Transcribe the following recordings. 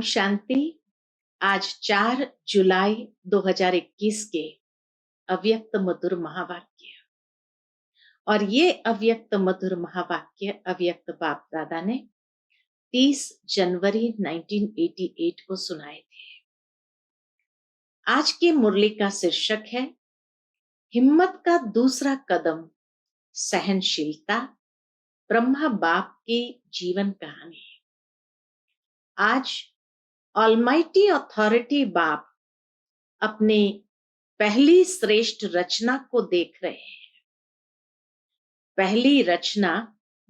शांति। आज 4 जुलाई 2021 के अव्यक्त मधुर महावाक्य, और ये अव्यक्त मधुर महावाक्य अव्यक्त बाप दादा ने 30 जनवरी 1988 को सुनाए थे। आज की मुरली का शीर्षक है हिम्मत का दूसरा कदम, सहनशीलता, ब्रह्मा बाप की जीवन कहानी। आज ऑलमाइटी अथॉरिटी बाप अपनी पहली श्रेष्ठ रचना को देख रहे हैं। पहली रचना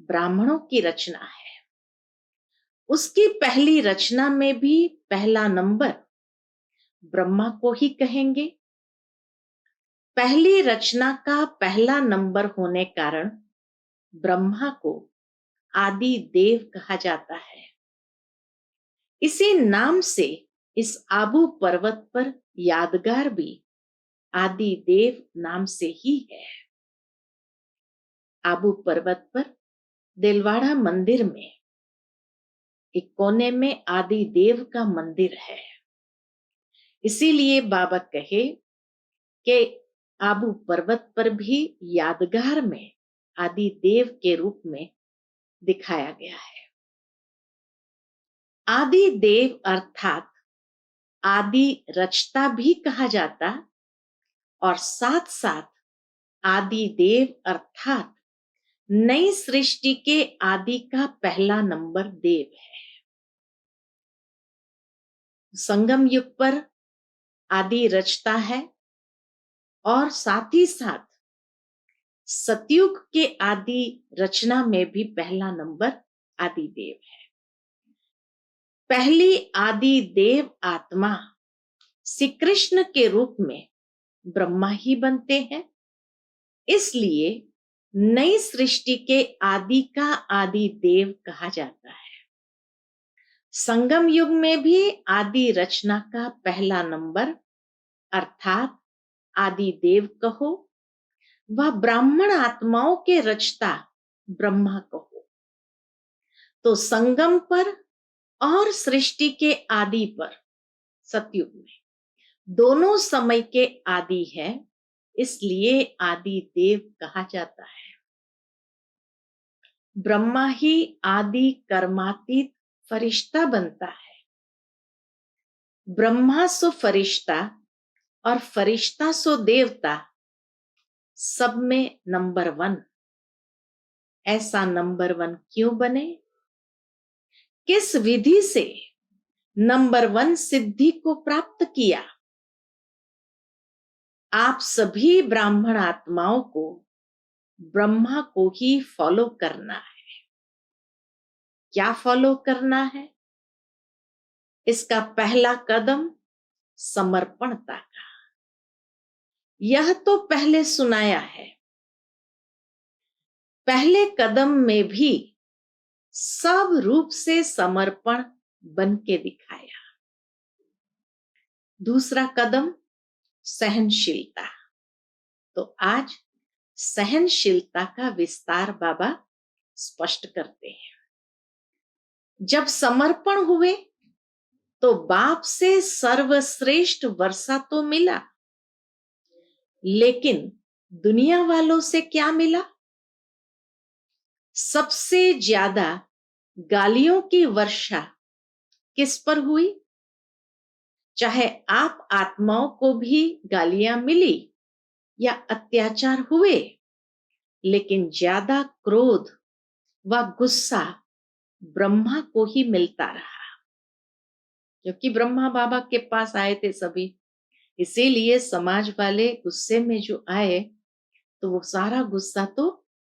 ब्राह्मणों की रचना है। उसकी पहली रचना में भी पहला नंबर ब्रह्मा को ही कहेंगे। पहली रचना का पहला नंबर होने कारण ब्रह्मा को आदि देव कहा जाता है। इसी नाम से इस आबू पर्वत पर यादगार भी आदि देव नाम से ही है। आबू पर्वत पर दिलवाड़ा मंदिर में एक कोने में आदि देव का मंदिर है। इसीलिए बाबा कहे कि आबू पर्वत पर भी यादगार में आदि देव के रूप में दिखाया गया है। आदि देव अर्थात आदि रचता भी कहा जाता, और साथ साथ आदि देव अर्थात नई सृष्टि के आदि का पहला नंबर देव है। संगम युग पर आदि रचता है, और साथ ही साथ सतयुग के आदि रचना में भी पहला नंबर आदि देव है। पहली आदि देव आत्मा श्री कृष्ण के रूप में ब्रह्मा ही बनते हैं। इसलिए नई सृष्टि के आदि का आदि देव कहा जाता है। संगम युग में भी आदि रचना का पहला नंबर अर्थात आदि देव कहो, वह ब्राह्मण आत्माओं के रचता ब्रह्मा कहो। तो संगम पर और सृष्टि के आदि पर सतयुग में दोनों समय के आदि है, इसलिए आदि देव कहा जाता है। ब्रह्मा ही आदि कर्मातीत फरिश्ता बनता है। ब्रह्मा सो फरिश्ता और फरिश्ता सो देवता, सब में नंबर 1। ऐसा नंबर 1 क्यों बने? किस विधि से नंबर 1 सिद्धि को प्राप्त किया? आप सभी ब्राह्मण आत्माओं को ब्रह्मा को ही फॉलो करना है। क्या फॉलो करना है? इसका पहला कदम समर्पणता का। यह तो पहले सुनाया है। पहले कदम में भी सब रूप से समर्पण बन के दिखाया। दूसरा कदम सहनशीलता। तो आज सहनशीलता का विस्तार बाबा स्पष्ट करते हैं। जब समर्पण हुए तो बाप से सर्वश्रेष्ठ वर्षा तो मिला, लेकिन दुनिया वालों से क्या मिला? सबसे ज्यादा गालियों की वर्षा किस पर हुई? चाहे आप आत्माओं को भी गालियां मिली या अत्याचार हुए, लेकिन ज्यादा क्रोध व गुस्सा ब्रह्मा को ही मिलता रहा, क्योंकि ब्रह्मा बाबा के पास आए थे सभी। इसीलिए समाज वाले गुस्से में जो आए तो वो सारा गुस्सा तो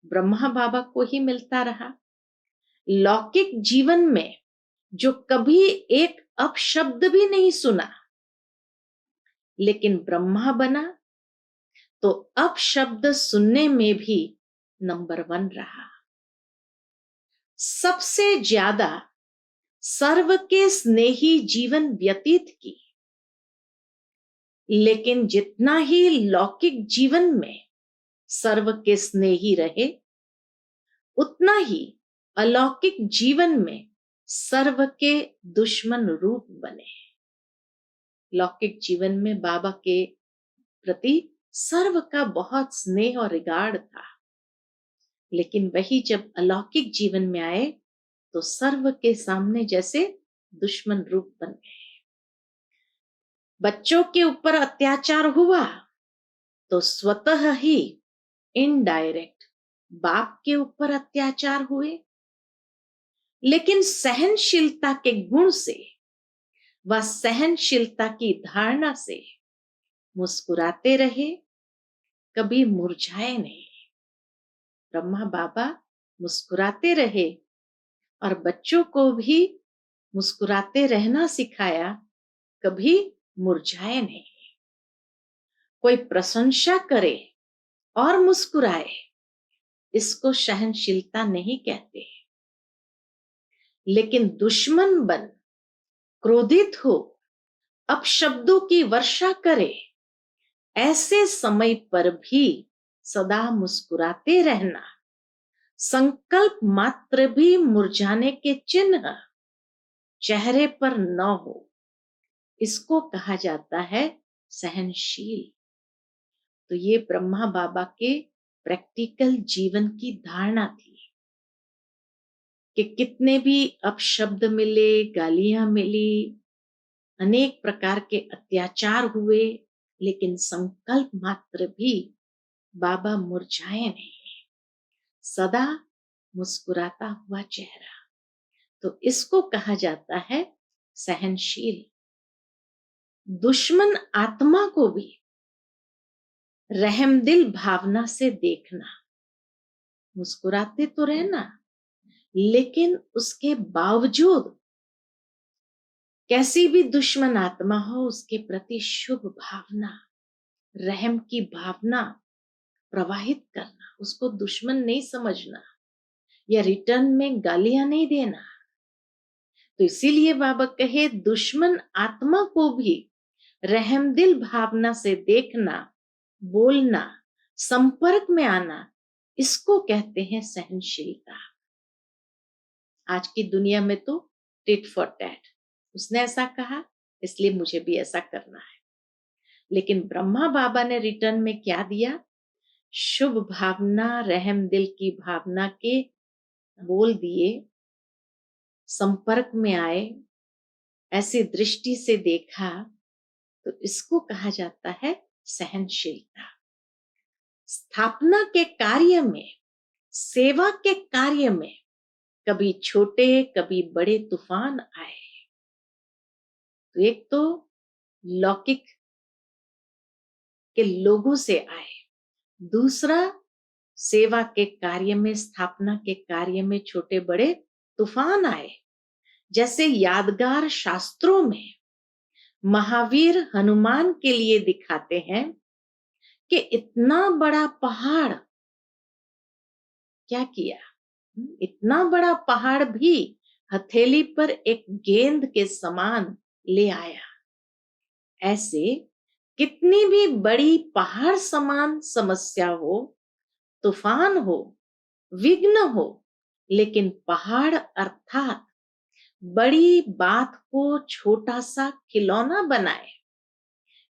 ब्रह्मा बाबा को ही मिलता रहा। लौकिक जीवन में जो कभी एक अपशब्द भी नहीं सुना, लेकिन ब्रह्मा बना तो अपशब्द सुनने में भी नंबर 1 रहा। सबसे ज्यादा सर्व के स्नेही जीवन व्यतीत की, लेकिन जितना ही लौकिक जीवन में सर्व के स्नेही रहे, उतना ही अलौकिक जीवन में सर्व के दुश्मन रूप बने। लौकिक जीवन में बाबा के प्रति सर्व का बहुत स्नेह और रिगार्ड था, लेकिन वही जब अलौकिक जीवन में आए तो सर्व के सामने जैसे दुश्मन रूप बन गए। बच्चों के ऊपर अत्याचार हुआ तो स्वतः ही इनडायरेक्ट बाप के ऊपर अत्याचार हुए, लेकिन सहनशीलता के गुण से व सहनशीलता की धारणा से मुस्कुराते रहे, कभी मुरझाए नहीं। ब्रह्मा बाबा मुस्कुराते रहे और बच्चों को भी मुस्कुराते रहना सिखाया, कभी मुरझाए नहीं। कोई प्रशंसा करे और मुस्कुराए, इसको सहनशीलता नहीं कहते। लेकिन दुश्मन बन क्रोधित हो अपशब्दों की वर्षा करे, ऐसे समय पर भी सदा मुस्कुराते रहना, संकल्प मात्र भी मुरझाने के चिन्ह चेहरे पर न हो, इसको कहा जाता है सहनशील। तो ये ब्रह्मा बाबा के प्रैक्टिकल जीवन की धारणा थी कि कितने भी अपशब्द मिले, गालियां मिली, अनेक प्रकार के अत्याचार हुए, लेकिन संकल्प मात्र भी बाबा मुरझाए नहीं, सदा मुस्कुराता हुआ चेहरा। तो इसको कहा जाता है सहनशील। दुश्मन आत्मा को भी रहमदिल भावना से देखना, मुस्कुराते तो रहना, लेकिन उसके बावजूद कैसी भी दुश्मन आत्मा हो उसके प्रति शुभ भावना, रहम की भावना प्रवाहित करना, उसको दुश्मन नहीं समझना या रिटर्न में गालियां नहीं देना। तो इसीलिए बाबा कहे दुश्मन आत्मा को भी रहमदिल भावना से देखना, बोलना, संपर्क में आना, इसको कहते हैं सहनशीलता। आज की दुनिया में तो टिट फॉर टैट, उसने ऐसा कहा इसलिए मुझे भी ऐसा करना है। लेकिन ब्रह्मा बाबा ने रिटर्न में क्या दिया? शुभ भावना, रहम दिल की भावना के बोल दिए, संपर्क में आए, ऐसी दृष्टि से देखा, तो इसको कहा जाता है सहनशीलता। स्थापना के कार्य में, सेवा के कार्य में कभी छोटे कभी बड़े तूफान आए। तो एक तो लौकिक के लोगों से आए, दूसरा सेवा के कार्य में, स्थापना के कार्य में छोटे बड़े तूफान आए। जैसे यादगार शास्त्रों में महावीर हनुमान के लिए दिखाते हैं कि इतना बड़ा पहाड़ क्या किया, इतना बड़ा पहाड़ भी हथेली पर एक गेंद के समान ले आया। ऐसे कितनी भी बड़ी पहाड़ समान समस्या हो, तूफान हो, विघ्न हो, लेकिन पहाड़ अर्थात बड़ी बात को छोटा सा खिलौना बनाए,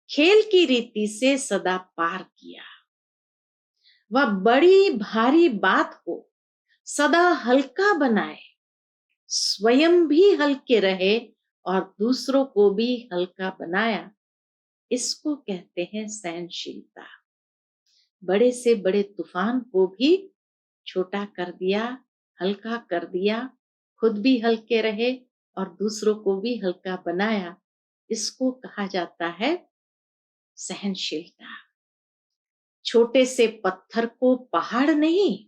खेल की रीति से सदा पार किया। वह बड़ी भारी बात को सदा हल्का बनाए, स्वयं भी हल्के रहे और दूसरों को भी हल्का बनाया, इसको कहते हैं सहनशीलता। बड़े से बड़े तूफान को भी छोटा कर दिया, हल्का कर दिया, खुद भी हल्के रहे और दूसरों को भी हल्का बनाया, इसको कहा जाता है सहनशीलता। छोटे से पत्थर को पहाड़ नहीं,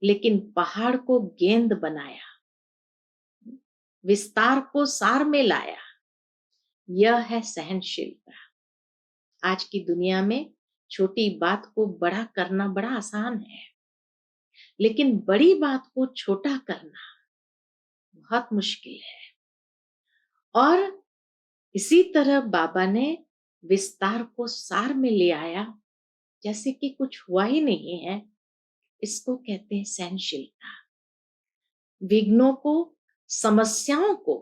लेकिन पहाड़ को गेंद बनाया, विस्तार को सार में लाया, यह है सहनशीलता। आज की दुनिया में छोटी बात को बड़ा करना बड़ा आसान है, लेकिन बड़ी बात को छोटा करना बहुत मुश्किल है। और इसी तरह बाबा ने विस्तार को सार में ले आया, जैसे कि कुछ हुआ ही नहीं है, इसको कहते हैं सहनशीलता। विघ्नों को समस्याओं को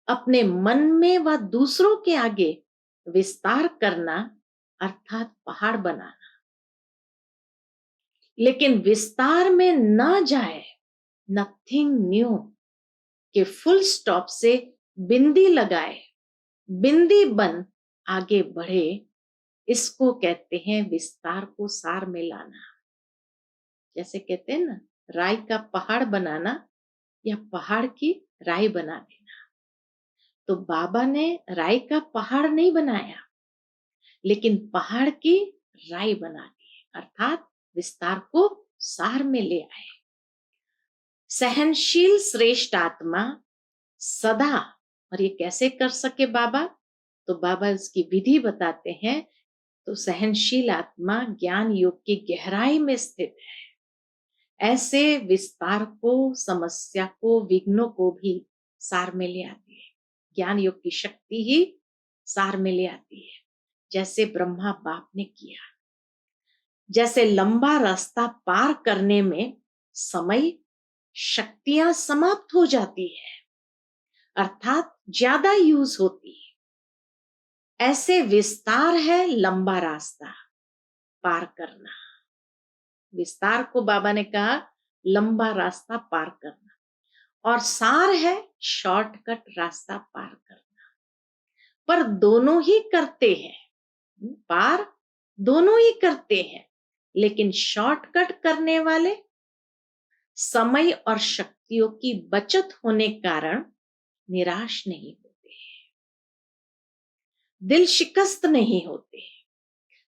अपने मन में व दूसरों के आगे विस्तार करना अर्थात पहाड़ बनाना। लेकिन विस्तार में न जाए, नथिंग न्यू के फुल स्टॉप से बिंदी लगाए, बिंदी बन आगे बढ़े, इसको कहते हैं विस्तार को सार में लाना। जैसे कहते हैं ना, राई का पहाड़ बनाना या पहाड़ की राई बना देना। तो बाबा ने राई का पहाड़ नहीं बनाया, लेकिन पहाड़ की राई बना दी, अर्थात विस्तार को सार में ले आए। सहनशील श्रेष्ठ आत्मा सदा, और ये कैसे कर सके बाबा? तो बाबा इसकी विधि बताते हैं। तो सहनशील आत्मा ज्ञान योग की गहराई में स्थित है। ऐसे विस्तार को, समस्या को, विघ्नों को भी सार में ले आती है। ज्ञान योग की शक्ति ही सार में ले आती है, जैसे ब्रह्मा बाप ने किया। जैसे लंबा रास्ता पार करने में समय, शक्तियां समाप्त हो जाती है, अर्थात ज्यादा यूज होती है। ऐसे विस्तार है लंबा रास्ता पार करना। विस्तार को बाबा ने कहा लंबा रास्ता पार करना, और सार है शॉर्टकट रास्ता पार करना। पर दोनों ही करते हैं, पार दोनों ही करते हैं, लेकिन शॉर्टकट करने वाले समय और शक्तियों की बचत होने कारण निराश नहीं होते, दिल शिकस्त नहीं होते,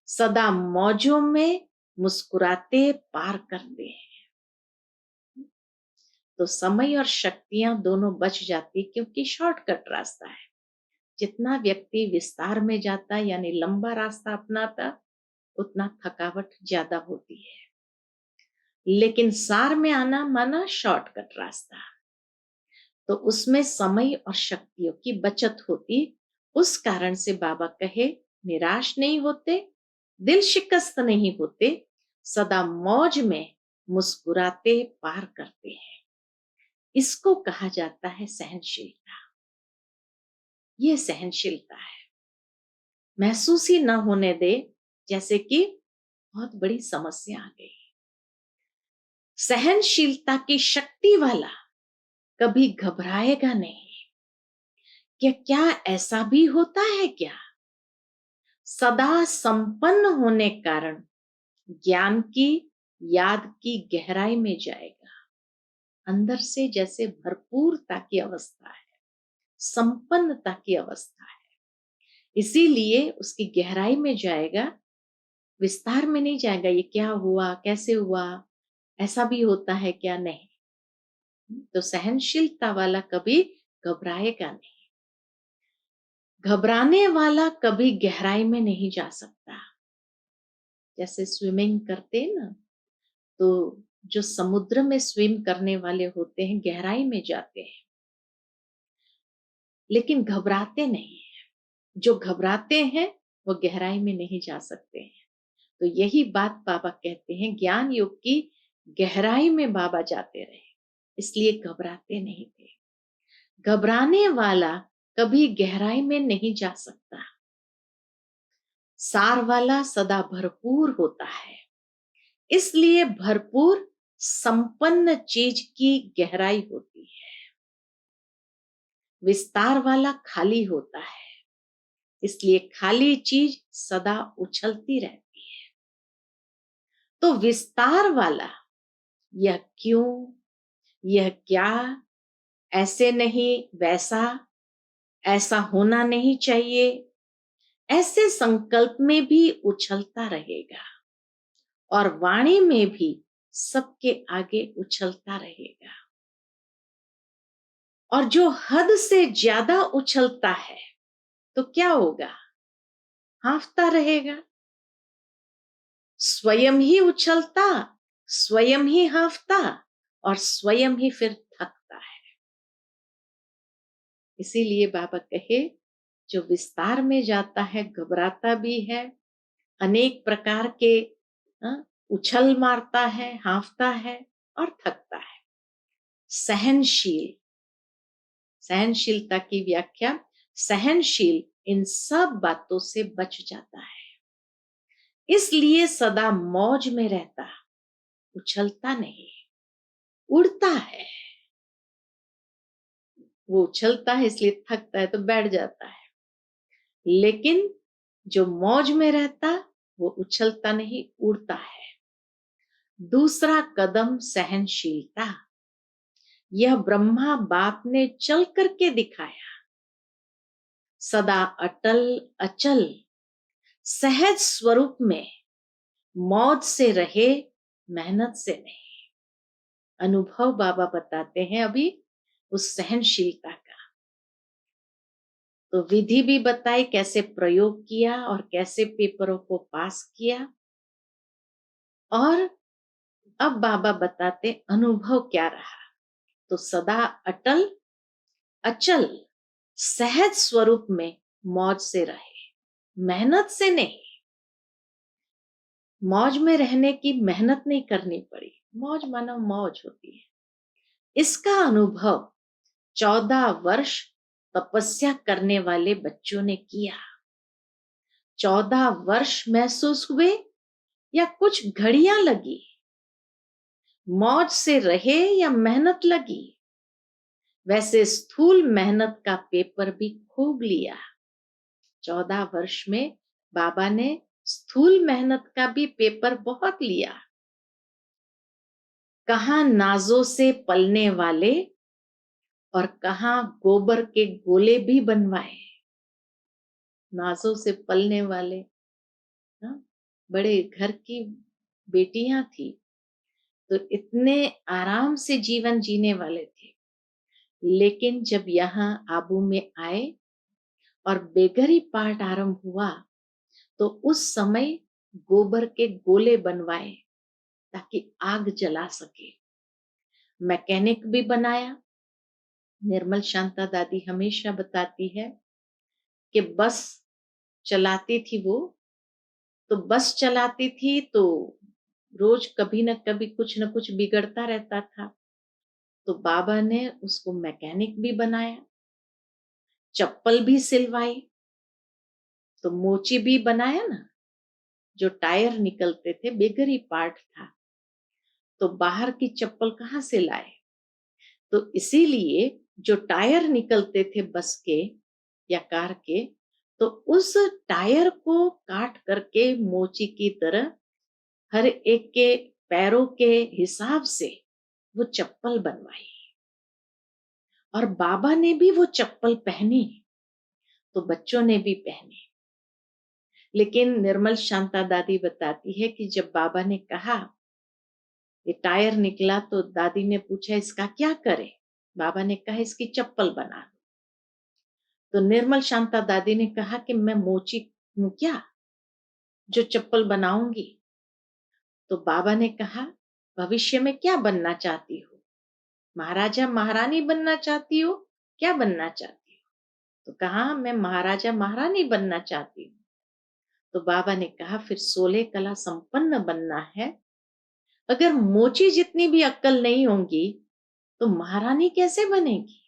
सदा मौजों में मुस्कुराते पार करते हैं। तो समय और शक्तियां दोनों बच जाती, क्योंकि शॉर्टकट रास्ता है। जितना व्यक्ति विस्तार में जाता यानी लंबा रास्ता अपनाता, उतना थकावट ज्यादा होती है। लेकिन सार में आना माना शॉर्टकट रास्ता, तो उसमें समय और शक्तियों की बचत होती। उस कारण से बाबा कहे निराश नहीं होते, दिल शिकस्त नहीं होते, सदा मौज में मुस्कुराते पार करते हैं। इसको कहा जाता है सहनशीलता। ये सहनशीलता है, महसूस ही न होने दे जैसे कि बहुत बड़ी समस्या आ गई। सहनशीलता की शक्ति वाला कभी घबराएगा नहीं। क्या ऐसा भी होता है क्या? सदा संपन्न होने कारण ज्ञान की, याद की गहराई में जाएगा। अंदर से जैसे भरपूरता की अवस्था है, संपन्नता की अवस्था है, इसीलिए उसकी गहराई में जाएगा, विस्तार में नहीं जाएगा। ये क्या हुआ, कैसे हुआ, ऐसा भी होता है क्या? नहीं। तो सहनशीलता वाला कभी घबराएगा नहीं। घबराने वाला कभी गहराई में नहीं जा सकता। जैसे स्विमिंग करते हैं ना, तो जो समुद्र में स्विम करने वाले होते हैं गहराई में जाते हैं, लेकिन घबराते नहीं है। जो घबराते हैं वो गहराई में नहीं जा सकते हैं। तो यही बात बाबा कहते हैं, ज्ञान योग की गहराई में बाबा जाते रहे, इसलिए घबराते नहीं थे। घबराने वाला कभी गहराई में नहीं जा सकता। सार वाला सदा भरपूर होता है, इसलिए भरपूर संपन्न चीज की गहराई होती है। विस्तार वाला खाली होता है, इसलिए खाली चीज सदा उछलती रहती है। तो विस्तार वाला यह क्यों, यह क्या, ऐसे नहीं वैसा, ऐसा होना नहीं चाहिए, ऐसे संकल्प में भी उछलता रहेगा, और वाणी में भी सबके आगे उछलता रहेगा। और जो हद से ज्यादा उछलता है तो क्या होगा? हांफता रहेगा, स्वयं ही उछलता, स्वयं ही हांफता, और स्वयं ही फिर थकता है। इसीलिए बाबा कहे जो विस्तार में जाता है घबराता भी है, अनेक प्रकार के उछल मारता है, हांफता है और थकता है। सहनशील सहनशीलता की व्याख्या, सहनशील इन सब बातों से बच जाता है, इसलिए सदा मौज में रहता, उछलता नहीं, उड़ता है। वो उछलता है इसलिए थकता है तो बैठ जाता है, लेकिन जो मौज में रहता वो उछलता नहीं, उड़ता है। दूसरा कदम सहनशीलता, यह ब्रह्मा बाप ने चल करके दिखाया। सदा अटल अचल सहज स्वरूप में मौज से रहे, मेहनत से नहीं। अनुभव बाबा बताते हैं अभी उस सहनशीलता का। तो विधि भी बताई, कैसे प्रयोग किया और कैसे पेपरों को पास किया। और अब बाबा बताते अनुभव क्या रहा। तो सदा अटल अचल सहज स्वरूप में मौज से रहे, मेहनत से नहीं। मौज में रहने की मेहनत नहीं करनी पड़ी, मौज मानो मौज होती है। इसका अनुभव 14 वर्ष तपस्या करने वाले बच्चों ने किया। 14 वर्ष महसूस हुए या कुछ घड़ियां लगी, मौज से रहे या मेहनत लगी। वैसे स्थूल मेहनत का पेपर भी खूब लिया। 14 वर्ष में बाबा ने स्थूल मेहनत का भी पेपर बहुत लिया। कहां नाजों से पलने वाले और कहां गोबर के गोले भी बनवाए। नाजों से पलने वाले, हाँ, बड़े घर की बेटियां थी तो इतने आराम से जीवन जीने वाले थे, लेकिन जब यहाँ आबू में आए और बेघरी पाठ आरंभ हुआ तो उस समय गोबर के गोले बनवाए ताकि आग जला सके। मैकेनिक भी बनाया। निर्मल शांता दादी हमेशा बताती है कि बस चलाती थी वो, तो बस चलाती थी तो रोज कभी न कभी कुछ न कुछ बिगड़ता रहता था। तो बाबा ने उसको मैकेनिक भी बनाया, चप्पल भी सिलवाई। तो मोची भी बनाया ना, जो टायर निकलते थे, बेगरी पार्ट था, तो बाहर की चप्पल कहाँ से लाए। तो इसीलिए जो टायर निकलते थे बस के या कार के, तो उस टायर को काट करके मोची की तरह हर एक के पैरों के हिसाब से वो चप्पल बनवाई। और बाबा ने भी वो चप्पल पहनी तो बच्चों ने भी पहनी। लेकिन निर्मल शांता दादी बताती है कि जब बाबा ने कहा ये टायर निकला तो दादी ने पूछा इसका क्या करे। बाबा ने कहा इसकी चप्पल बना दो। तो निर्मल शांता दादी ने कहा कि मैं मोची हूं क्या जो चप्पल बनाऊंगी। तो बाबा ने कहा भविष्य में क्या बनना चाहती हो, महाराजा महारानी बनना चाहती हो, क्या बनना चाहती हो। तो कहा मैं महाराजा महारानी बनना चाहती हूँ। तो बाबा ने कहा फिर 16 कला संपन्न बनना है। अगर मोची जितनी भी अक्ल नहीं होगी तो महारानी कैसे बनेगी।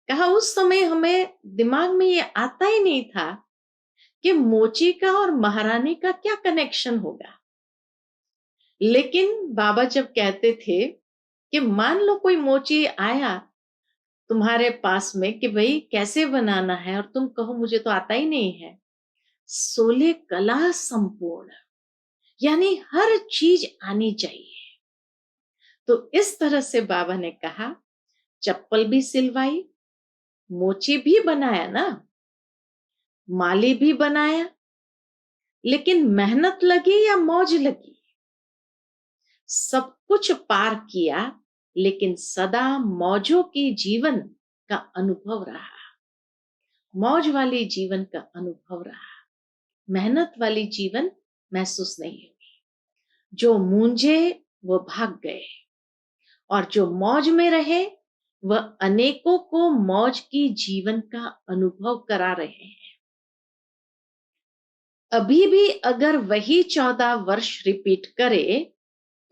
कहा उस समय हमें दिमाग में ये आता ही नहीं था कि मोची का और महारानी का क्या कनेक्शन होगा। लेकिन बाबा जब कहते थे कि मान लो कोई मोची आया तुम्हारे पास में कि भाई कैसे बनाना है, और तुम कहो मुझे तो आता ही नहीं है। 16 कला संपूर्ण, यानी हर चीज आनी चाहिए। तो इस तरह से बाबा ने कहा चप्पल भी सिलवाई, मोची भी बनाया ना, माली भी बनाया, लेकिन मेहनत लगी या मौज लगी, सब कुछ पार किया, लेकिन सदा मौजों की जीवन का अनुभव रहा। मौज वाली जीवन का अनुभव रहा, मेहनत वाली जीवन महसूस नहीं हुई। जो मूंझे वो भाग गए और जो मौज में रहे वह अनेकों को मौज की जीवन का अनुभव करा रहे हैं। अभी भी अगर वही 14 वर्ष रिपीट करे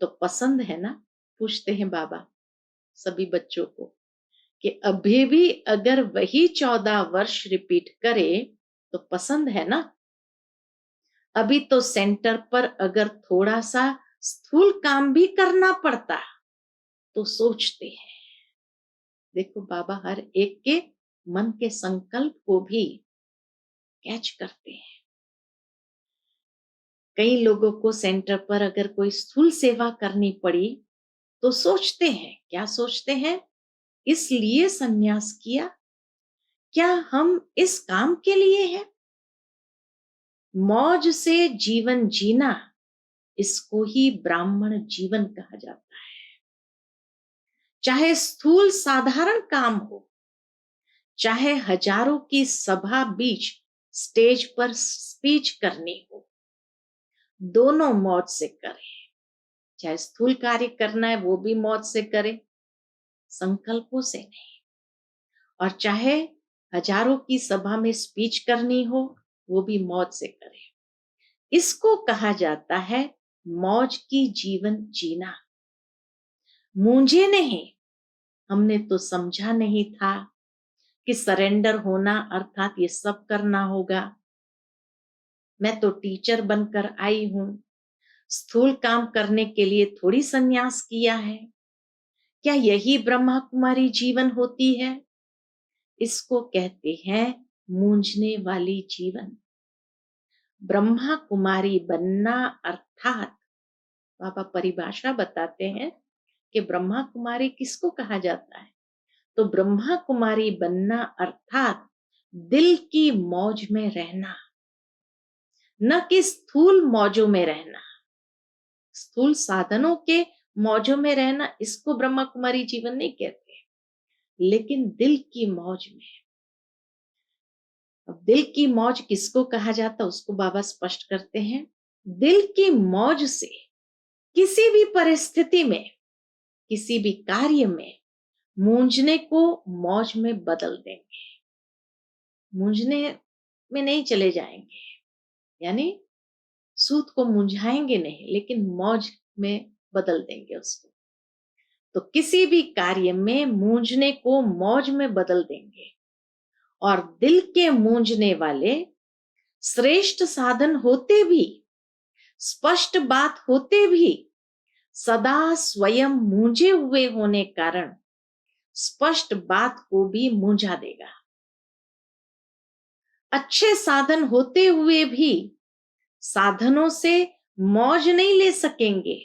तो पसंद है ना, पूछते हैं बाबा सभी बच्चों को कि अभी भी अगर वही 14 वर्ष रिपीट करे तो पसंद है ना। अभी तो सेंटर पर अगर थोड़ा सा स्थूल काम भी करना पड़ता तो सोचते हैं। देखो बाबा हर एक के मन के संकल्प को भी कैच करते हैं। कई लोगों को सेंटर पर अगर कोई स्थूल सेवा करनी पड़ी तो सोचते हैं, क्या सोचते हैं, इसलिए संन्यास किया, क्या हम इस काम के लिए हैं? मौज से जीवन जीना, इसको ही ब्राह्मण जीवन कहा जाता है। चाहे स्थूल साधारण काम हो, चाहे हजारों की सभा बीच स्टेज पर स्पीच करनी हो, दोनों मौज से करें। चाहे स्थूल कार्य करना है वो भी मौज से करें, संकल्पों से नहीं। और चाहे हजारों की सभा में स्पीच करनी हो वो भी मौज से करें। इसको कहा जाता है मौज की जीवन जीना। मुझे नहीं, हमने तो समझा नहीं था कि सरेंडर होना अर्थात ये सब करना होगा। मैं तो टीचर बनकर आई हूं, स्थूल काम करने के लिए थोड़ी संन्यास किया है। क्या यही ब्रह्मा कुमारी जीवन होती है? इसको कहते हैं मूंझने वाली जीवन। ब्रह्मा कुमारी बनना अर्थात बाबा परिभाषा बताते हैं कि ब्रह्मा कुमारी किसको कहा जाता है। तो ब्रह्मा कुमारी बनना अर्थात दिल की मौज में रहना, न कि स्थूल मौजों में रहना। स्थूल साधनों के मौजों में रहना, इसको ब्रह्मा कुमारी जीवन नहीं कहते, लेकिन दिल की मौज में। अब दिल की मौज किसको कहा जाता, उसको बाबा स्पष्ट करते हैं। दिल की मौज से किसी भी परिस्थिति में, किसी भी कार्य में मूंझने को मौज में बदल देंगे। मूंझने में नहीं चले जाएंगे, यानी सूत को मुंझाएंगे नहीं, लेकिन मौज में बदल देंगे उसको। तो किसी भी कार्य में मूंझने को मौज में बदल देंगे। और दिल के मूंझने वाले श्रेष्ठ साधन होते भी, स्पष्ट बात होते भी, सदा स्वयं मूंझे हुए होने कारण स्पष्ट बात को भी मूंझा देगा। अच्छे साधन होते हुए भी साधनों से मौज नहीं ले सकेंगे।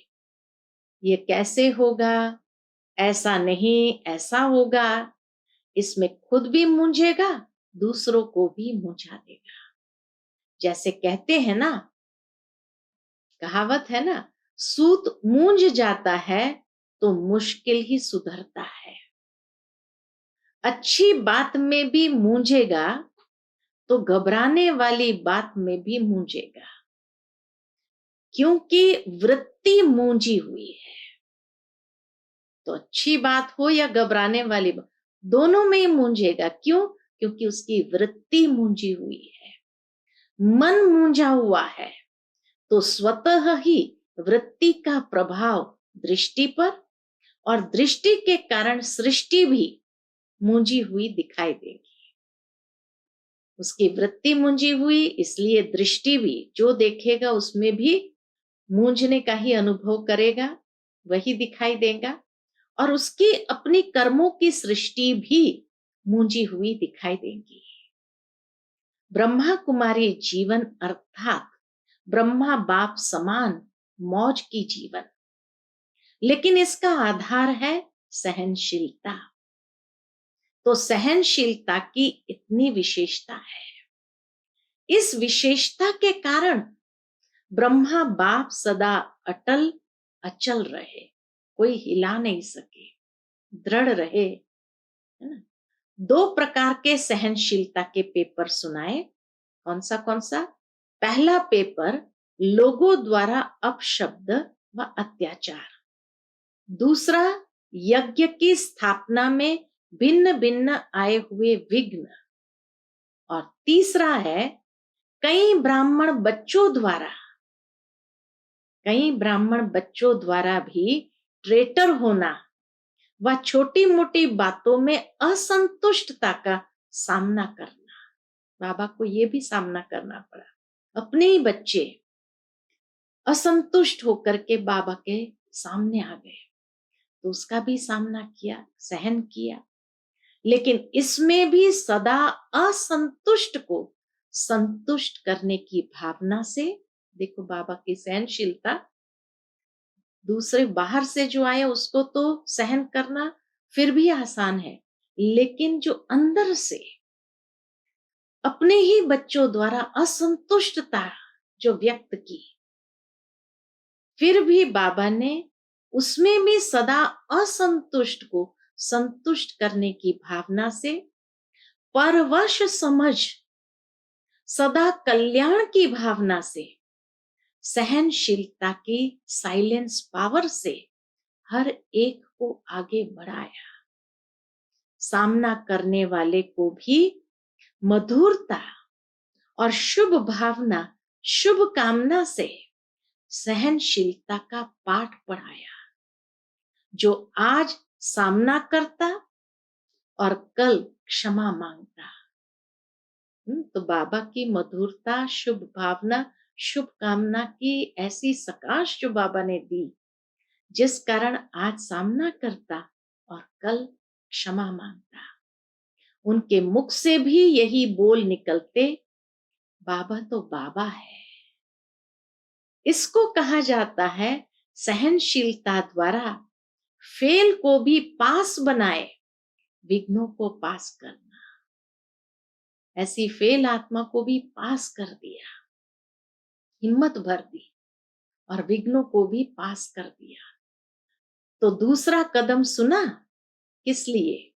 ये कैसे होगा, ऐसा नहीं ऐसा होगा, इसमें खुद भी मूंझेगा, दूसरों को भी मूंझा देगा। जैसे कहते हैं ना, कहावत है ना, सूत मूंझ जाता है तो मुश्किल ही सुधरता है। अच्छी बात में भी मूंझेगा तो घबराने वाली बात में भी मूंझेगा, क्योंकि वृत्ति मूंझी हुई है। तो अच्छी बात हो या घबराने वाली बात, दोनों में ही मूंझेगा। क्यों? क्योंकि उसकी वृत्ति मूंझी हुई है, मन मूंझा हुआ है। तो स्वतः ही वृत्ति का प्रभाव दृष्टि पर, और दृष्टि के कारण सृष्टि भी मूंझी हुई दिखाई देगी। उसकी वृत्ति मूंझी हुई, इसलिए दृष्टि भी जो देखेगा उसमें भी मूंझने का ही अनुभव करेगा, वही दिखाई देगा। और उसकी अपनी कर्मों की सृष्टि भी मूंझी हुई दिखाई देगी। ब्रह्मा कुमारी जीवन अर्थात ब्रह्मा बाप समान मौज की जीवन, लेकिन इसका आधार है सहनशीलता। तो सहनशीलता की इतनी विशेषता है, इस विशेषता के कारण ब्रह्मा बाप सदा अटल अचल रहे, कोई हिला नहीं सके, दृढ़ रहे, है ना। 2 प्रकार के सहनशीलता के पेपर सुनाए। कौन सा कौन सा? पहला पेपर लोगों द्वारा अपशब्द व अत्याचार। दूसरा यज्ञ की स्थापना में भिन्न भिन्न आए हुए विघ्न। और तीसरा है कई ब्राह्मण बच्चों द्वारा भी ट्रेटर होना, व छोटी मोटी बातों में असंतुष्टता का सामना करना। बाबा को ये भी सामना करना पड़ा। अपने ही बच्चे असंतुष्ट होकर के बाबा के सामने आ गए, तो उसका भी सामना किया, सहन किया। लेकिन इसमें भी सदा असंतुष्ट को संतुष्ट करने की भावना से, देखो बाबा की सहनशीलता, दूसरे बाहर से जो आए उसको तो सहन करना फिर भी आसान है, लेकिन जो अंदर से अपने ही बच्चों द्वारा असंतुष्टता जो व्यक्त की, फिर भी बाबा ने उसमें भी सदा असंतुष्ट को संतुष्ट करने की भावना से, परवश समझ सदा कल्याण की भावना से, सहनशीलता की साइलेंस पावर से हर एक को आगे बढ़ाया। सामना करने वाले को भी मधुरता और शुभ भावना, शुभ कामना से सहनशीलता का पाठ पढ़ाया। जो आज सामना करता और कल क्षमा मांगता। तो बाबा की मधुरता, शुभ भावना, शुभ कामना की ऐसी सकाश जो बाबा ने दी, जिस कारण आज सामना करता और कल क्षमा मांगता। उनके मुख से भी यही बोल निकलते, बाबा तो बाबा है। इसको कहा जाता है सहनशीलता द्वारा फेल को भी पास बनाए, विघ्नों को पास करना। ऐसी फेल आत्मा को भी पास कर दिया, हिम्मत भर दी और विघ्नों को भी पास कर दिया। तो दूसरा कदम सुना, किस लिए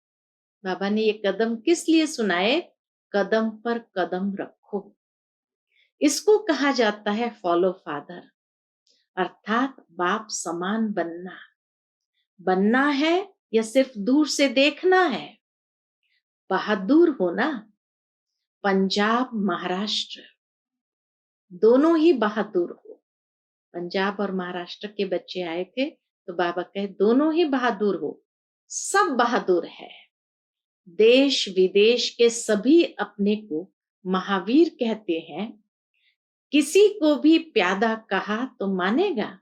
बाबा ने ये कदम किस लिए सुनाए? कदम पर कदम रखो। इसको कहा जाता है फॉलो फादर, अर्थात बाप समान बनना। बनना है या सिर्फ दूर से देखना है? बहादुर होना। पंजाब महाराष्ट्र दोनों ही बहादुर हो। पंजाब और महाराष्ट्र के बच्चे आए थे तो बाबा कहे दोनों ही बहादुर हो, सब बहादुर है। देश विदेश के सभी अपने को महावीर कहते हैं। किसी को भी प्यादा कहा तो मानेगा।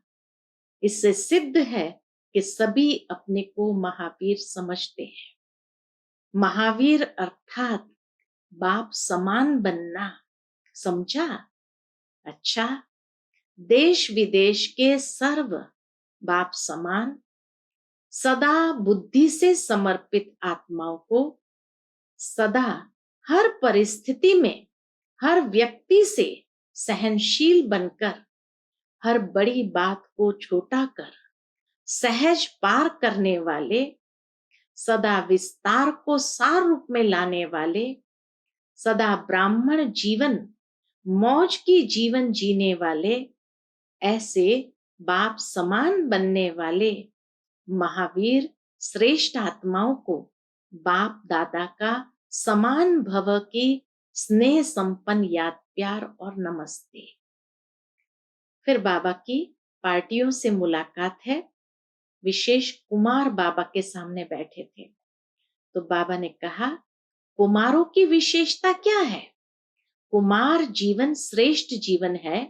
इससे सिद्ध है कि सभी अपने को महावीर समझते हैं। महावीर अर्थात बाप समान बनना, समझा? अच्छा, देश विदेश के सर्व बाप समान सदा बुद्धि से समर्पित आत्माओं को सदा हर परिस्थिति में हर व्यक्ति से सहनशील बनकर हर बड़ी बात को छोटा कर सहज पार करने वाले, सदा विस्तार को सार रूप में लाने वाले, सदा ब्राह्मण जीवन मौज की जीवन जीने वाले, ऐसे बाप समान बनने वाले महावीर श्रेष्ठ आत्माओं को बाप दादा का समान भव की स्नेह संपन्न याद, प्यार और नमस्ते। फिर बाबा की पार्टियों से मुलाकात है। विशेष कुमार बाबा के सामने बैठे थे तो बाबा ने कहा, कुमारों की विशेषता क्या है? कुमार जीवन श्रेष्ठ जीवन है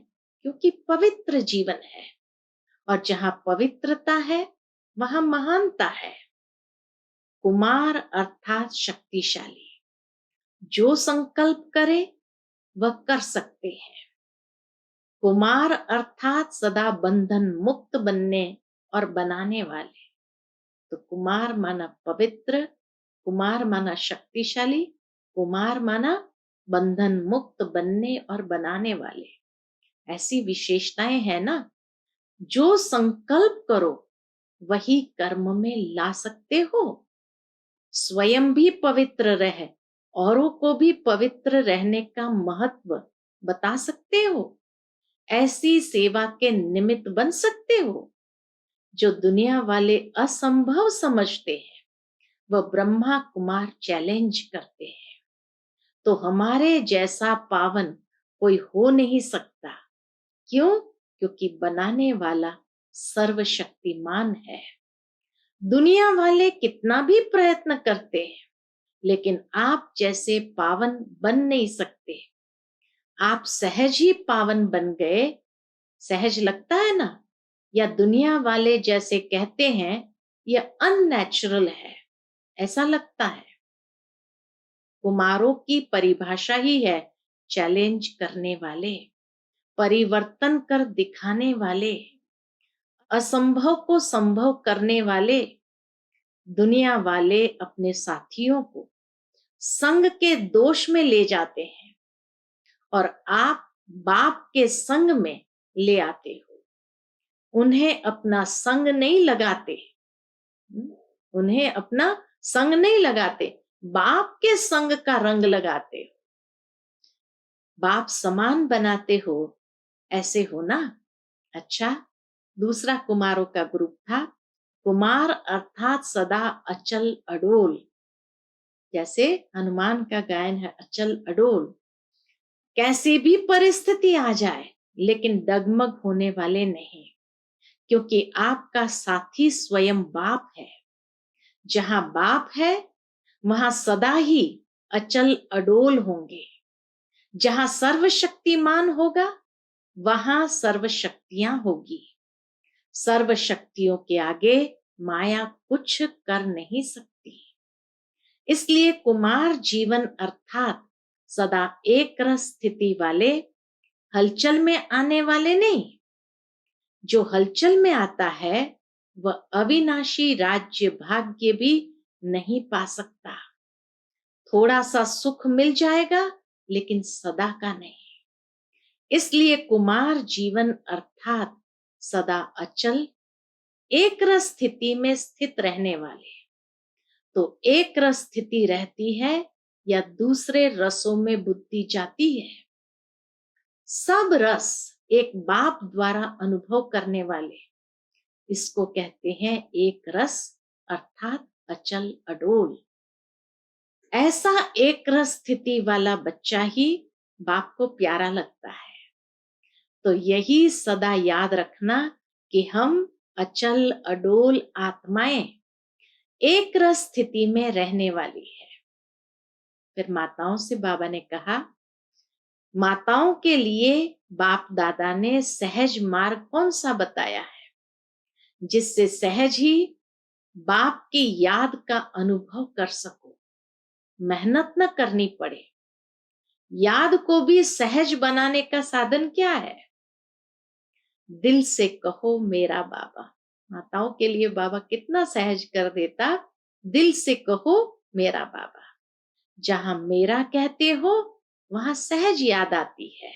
क्योंकि पवित्र जीवन है, और जहां पवित्रता है वहां महानता है। कुमार अर्थात शक्तिशाली, जो संकल्प करे वह कर सकते हैं। कुमार अर्थात सदा बंधन मुक्त बनने और बनाने वाले। तो कुमार माना पवित्र, कुमार माना शक्तिशाली, कुमार माना बंधन मुक्त बनने और बनाने वाले। ऐसी विशेषताएं हैं ना, जो संकल्प करो वही कर्म में ला सकते हो। स्वयं भी पवित्र रहे, औरों को भी पवित्र रहने का महत्व बता सकते हो। ऐसी सेवा के निमित्त बन सकते हो। जो दुनिया वाले असंभव समझते हैं वह ब्रह्मा कुमार चैलेंज करते हैं। तो हमारे जैसा पावन कोई हो नहीं सकता। क्यों? क्योंकि बनाने वाला सर्वशक्तिमान है। दुनिया वाले कितना भी प्रयत्न करते हैं, लेकिन आप जैसे पावन बन नहीं सकते। आप सहज ही पावन बन गए। सहज लगता है ना? या दुनिया वाले जैसे कहते हैं यह अननेचुरल है, ऐसा लगता है। कुमारों की परिभाषा ही है चैलेंज करने वाले, परिवर्तन कर दिखाने वाले, असंभव को संभव करने वाले। दुनिया वाले अपने साथियों को संग के दोष में ले जाते हैं और आप बाप के संग में ले आते हो। उन्हें अपना संग नहीं लगाते, उन्हें अपना संग नहीं लगाते, बाप के संग का रंग लगाते हो। बाप समान बनाते हो, ऐसे हो ना? अच्छा, दूसरा कुमारों का ग्रुप था। कुमार अर्थात सदा अचल अडोल। जैसे हनुमान का गायन है अचल अडोल। कैसी भी परिस्थिति आ जाए लेकिन डगमग होने वाले नहीं, क्योंकि आपका साथी स्वयं बाप है। जहां बाप है वहां सदा ही अचल अडोल होंगे। जहां सर्वशक्तिमान होगा वहां सर्वशक्तियां होगी। सर्व शक्तियों के आगे माया कुछ कर नहीं सकती। इसलिए कुमार जीवन अर्थात सदा एक रस स्थिति वाले, हलचल में आने वाले नहीं। जो हलचल में आता है वह अविनाशी राज्य भाग्य भी नहीं पा सकता। थोड़ा सा सुख मिल जाएगा लेकिन सदा का नहीं। इसलिए कुमार जीवन अर्थात सदा अचल, एक रस स्थिति में स्थित रहने वाले। तो एक रस स्थिति रहती है या दूसरे रसों में बुद्धि जाती है। सब रस एक बाप द्वारा अनुभव करने वाले, इसको कहते हैं एक रस अर्थात अचल अडोल। ऐसा एक रस स्थिति वाला बच्चा ही बाप को प्यारा लगता है। तो यही सदा याद रखना कि हम अचल अडोल आत्माएं एक रस स्थिति में रहने वाली है। फिर माताओं से बाबा ने कहा, माताओं के लिए बाप दादा ने सहज मार्ग कौन सा बताया है, जिससे सहज ही बाप की याद का अनुभव कर सको, मेहनत न करनी पड़े। याद को भी सहज बनाने का साधन क्या है? दिल से कहो मेरा बाबा। माताओं के लिए बाबा कितना सहज कर देता। दिल से कहो मेरा बाबा। जहां मेरा कहते हो वहां सहज याद आती है।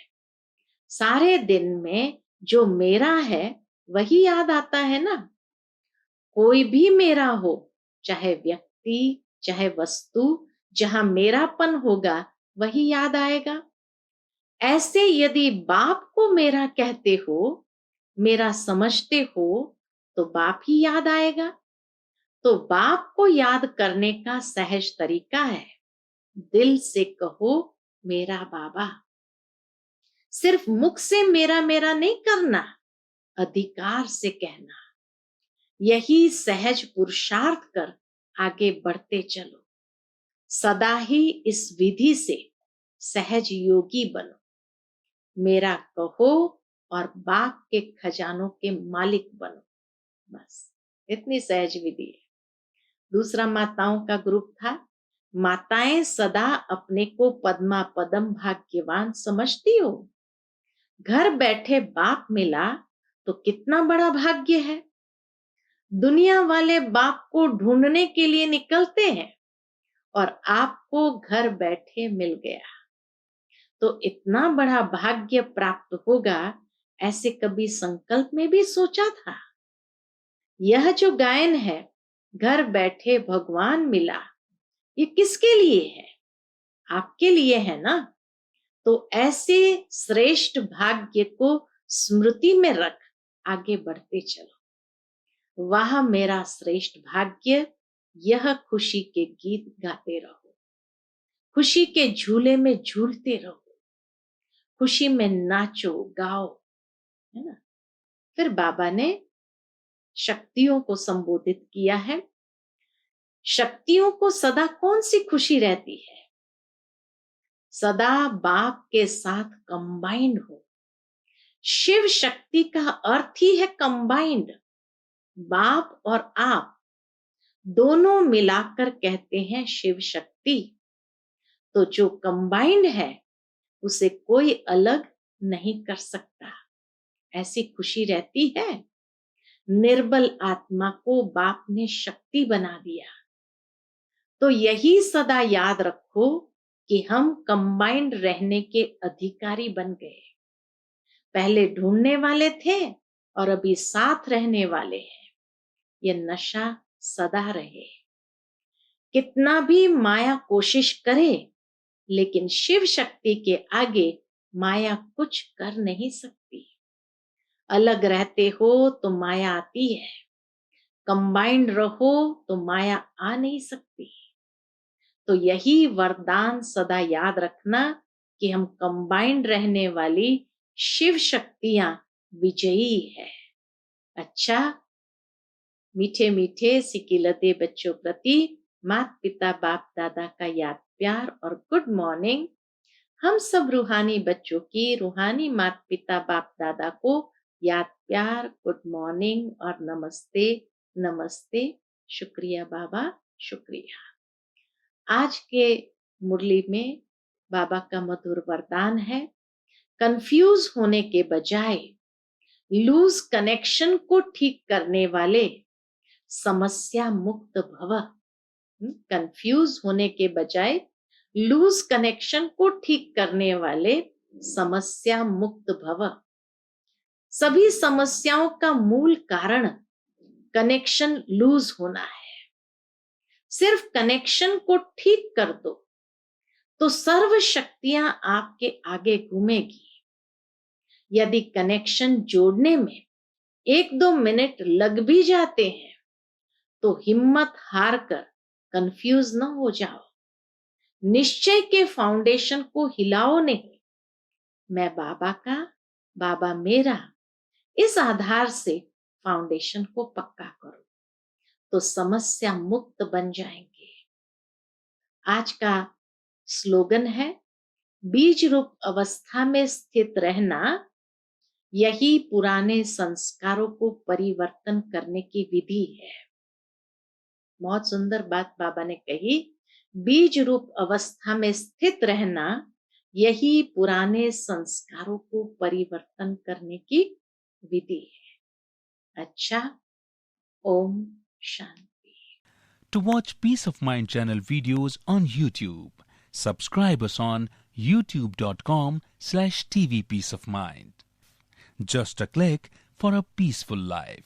सारे दिन में जो मेरा है वही याद आता है ना। कोई भी मेरा हो, चाहे व्यक्ति चाहे वस्तु, जहां मेरापन होगा वही याद आएगा। ऐसे यदि बाप को मेरा कहते हो, मेरा समझते हो, तो बाप ही याद आएगा। तो बाप को याद करने का सहज तरीका है, दिल से कहो मेरा बाबा। सिर्फ मुख से मेरा मेरा नहीं करना, अधिकार से कहना। यही सहज पुरुषार्थ कर आगे बढ़ते चलो। सदा ही इस विधि से सहज योगी बनो। मेरा कहो और बाप के खजानों के मालिक बनो। बस इतनी सहज विधि है। दूसरा माताओं का ग्रुप था। माताएं सदा अपने को पद्मा पदम भाग्यवान समझती हो। घर बैठे बाप मिला तो कितना बड़ा भाग्य है। दुनिया वाले बाप को ढूंढने के लिए निकलते हैं और आपको घर बैठे मिल गया, तो इतना बड़ा भाग्य प्राप्त होगा, ऐसे कभी संकल्प में भी सोचा था? यह जो गायन है, घर बैठे भगवान मिला, ये किसके लिए है? आपके लिए है ना। तो ऐसे श्रेष्ठ भाग्य को स्मृति में रख आगे बढ़ते चलो। वाह मेरा श्रेष्ठ भाग्य, यह खुशी के गीत गाते रहो, खुशी के झूले में झूलते रहो, खुशी में नाचो गाओ, है ना। फिर बाबा ने शक्तियों को संबोधित किया है। शक्तियों को सदा कौन सी खुशी रहती है? सदा बाप के साथ कंबाइंड हो। शिव शक्ति का अर्थ ही है कंबाइंड। बाप और आप दोनों मिलाकर कहते हैं शिव शक्ति। तो जो कंबाइंड है उसे कोई अलग नहीं कर सकता। ऐसी खुशी रहती है। निर्बल आत्मा को बाप ने शक्ति बना दिया। तो यही सदा याद रखो कि हम कंबाइंड रहने के अधिकारी बन गए। पहले ढूंढने वाले थे और अभी साथ रहने वाले हैं। ये नशा सदा रहे। कितना भी माया कोशिश करे, लेकिन शिव शक्ति के आगे माया कुछ कर नहीं सकती। अलग रहते हो तो माया आती है, कंबाइंड रहो तो माया आ नहीं सकती। तो यही वरदान सदा याद रखना कि हम कंबाइंड रहने वाली शिव शक्तियां विजयी है। अच्छा, मीठे मीठे सिकिलते बच्चों प्रति माता पिता बाप दादा का याद प्यार और गुड मॉर्निंग। हम सब रूहानी बच्चों की रूहानी माता पिता बाप दादा को याद प्यार, गुड मॉर्निंग और नमस्ते नमस्ते। शुक्रिया बाबा, शुक्रिया। आज के मुरली में बाबा का मधुर वरदान है, कंफ्यूज होने के बजाय लूज कनेक्शन को ठीक करने वाले समस्या मुक्त भव। कंफ्यूज होने के बजाय लूज कनेक्शन को ठीक करने वाले समस्या मुक्त भव। सभी समस्याओं का मूल कारण कनेक्शन लूज होना है। सिर्फ कनेक्शन को ठीक कर दो तो सर्व शक्तियां आपके आगे घूमेगी। यदि कनेक्शन जोड़ने में 1-2 मिनट लग भी जाते हैं तो हिम्मत हार कर कंफ्यूज न हो जाओ। निश्चय के फाउंडेशन को हिलाओ नहीं। मैं बाबा का, बाबा मेरा, इस आधार से फाउंडेशन को पक्का करो तो समस्या मुक्त बन जाएंगे। आज का स्लोगन है, बीज रूप अवस्था में स्थित रहना यही पुराने संस्कारों को परिवर्तन करने की विधि है। बहुत सुंदर बात बाबा ने कही, बीज रूप अवस्था में स्थित रहना यही पुराने संस्कारों को परिवर्तन करने की विधि है। अच्छा, Om Shanti. To watch Peace of Mind channel videos on YouTube, subscribe us on youtube.com/TV Peace of Mind. Just a click for a peaceful life.